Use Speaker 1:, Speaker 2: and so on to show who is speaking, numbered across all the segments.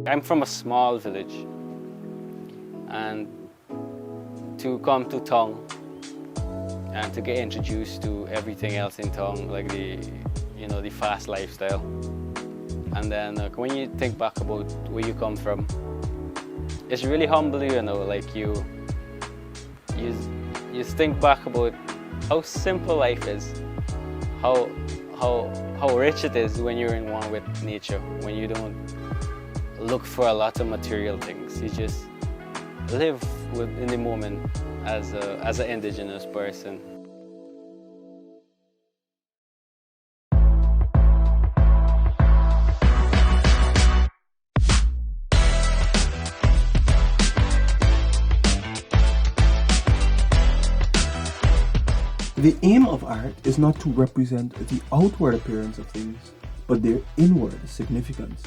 Speaker 1: I'm from a small village, and to come to town and to get introduced to everything else in town, like the fast lifestyle. And then when you think back about where you come from, it's really humbling, like you think back about how simple life is, how rich it is when you're in one with nature, when you don't look for a lot of material things. You just live in the moment as an indigenous person.
Speaker 2: The aim of art is not to represent the outward appearance of things, but their inward significance.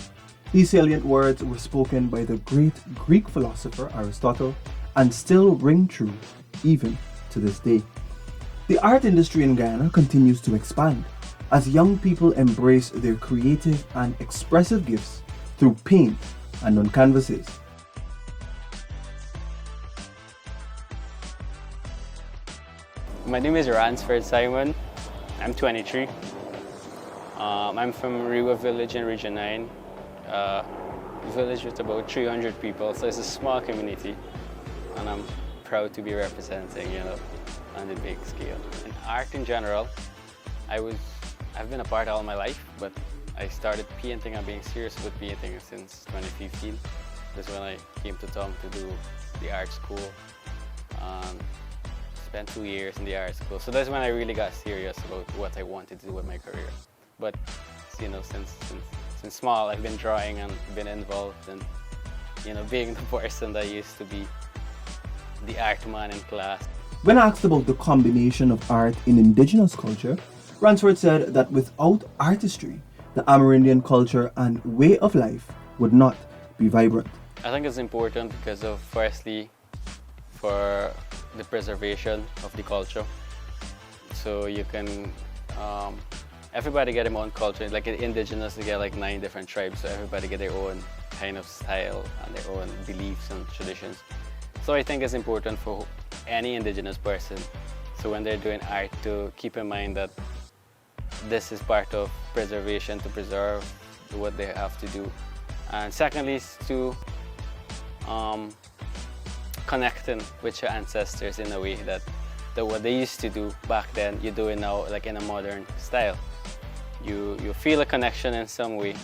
Speaker 2: These salient words were spoken by the great Greek philosopher Aristotle and still ring true even to this day. The art industry in Guyana continues to expand as young people embrace their creative and expressive gifts through paint and on canvases.
Speaker 1: My name is Ransford Simon. I'm 23. I'm from Riwa Village in Region 9. Village with about 300 people, so it's a small community, and I'm proud to be representing, on the big scale. In art in general, I've been a part all my life, but I started painting and being serious with painting since 2015. That's when I came to town to do the art school. Spent 2 years in the art school, so that's when I really got serious about what I wanted to do with my career. But since small, I've been drawing and been involved in, being the person that used to be the art man in class.
Speaker 2: When asked about the combination of art in indigenous culture, Ransford said that without artistry, the Amerindian culture and way of life would not be vibrant.
Speaker 1: I think it's important because of, firstly, for the preservation of the culture. So you can, everybody get their own culture. Like in indigenous, they get like 9 different tribes, so everybody get their own kind of style and their own beliefs and traditions. So I think it's important for any indigenous person, so when they're doing art, to keep in mind that this is part of preservation, to preserve what they have to do. And secondly is to connecting with your ancestors in a way that what they used to do back then, you do it now like in a modern style. You feel a connection in some way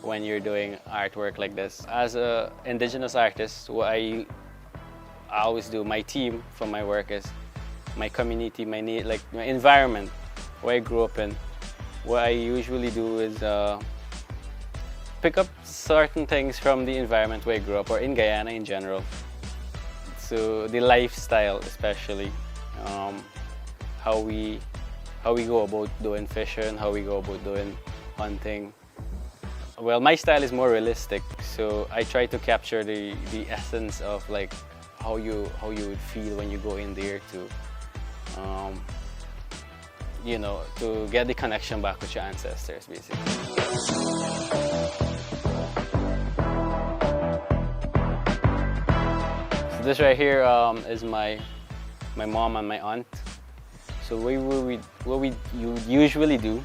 Speaker 1: when you're doing artwork like this. As an indigenous artist, what I always do, my team for my work is my community, my environment, where I grew up in. What I usually do is pick up certain things from the environment where I grew up, or in Guyana in general. So the lifestyle, especially how we go about doing fishing, how we go about doing hunting. Well, my style is more realistic, so I try to capture the essence of like how you would feel when you go in there to to get the connection back with your ancestors, basically. This right here is my mom and my aunt. So what we usually do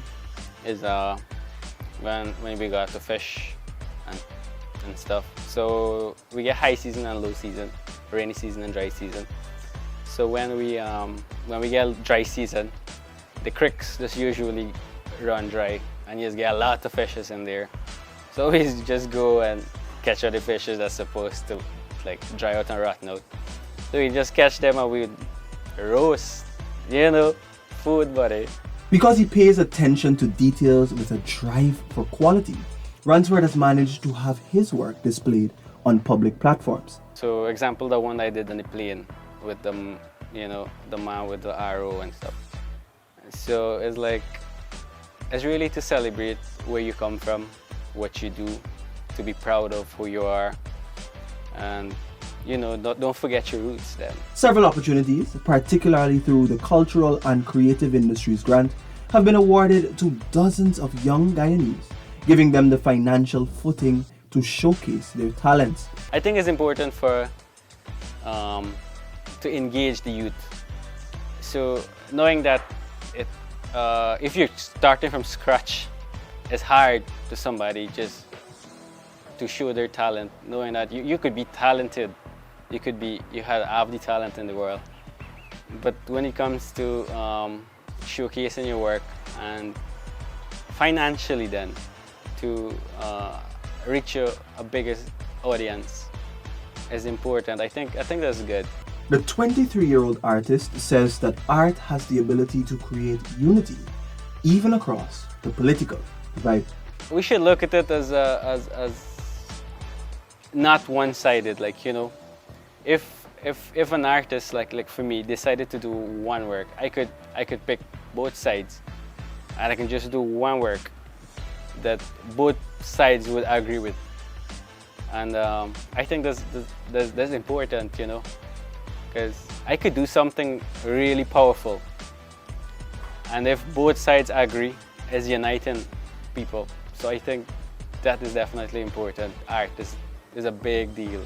Speaker 1: is when we got to fish and stuff. So we get high season and low season, rainy season and dry season. So when we get dry season, the creeks just usually run dry, and you just get a lot of fishes in there. So we just go and catch all the fishes that's supposed to like dry out and rotten out. So we just catch them and we roast, food, buddy.
Speaker 2: Because he pays attention to details with a drive for quality, Ransford has managed to have his work displayed on public platforms.
Speaker 1: So example, the one I did on the plane with the man with the arrow and stuff. So it's really to celebrate where you come from, what you do, to be proud of who you are, and don't forget your roots then.
Speaker 2: Several opportunities, particularly through the Cultural and Creative Industries Grant, have been awarded to dozens of young Guyanese, giving them the financial footing to showcase their talents.
Speaker 1: I think it's important for to engage the youth. So knowing that if you're starting from scratch, it's hard to somebody just to show their talent, knowing that you could be talented, you have the talent in the world. But when it comes to showcasing your work and financially then to reach a bigger audience is important. I think that's good.
Speaker 2: The 23-year-old artist says that art has the ability to create unity, even across the political divide.
Speaker 1: We should look at it as not one-sided. Like, you know, if an artist like for me decided to do one work, I could pick both sides, and I can just do one work that both sides would agree with. And I think that's important, you know, because I could do something really powerful, and if both sides agree, it's uniting people. So I think that is definitely important. Art is a big deal.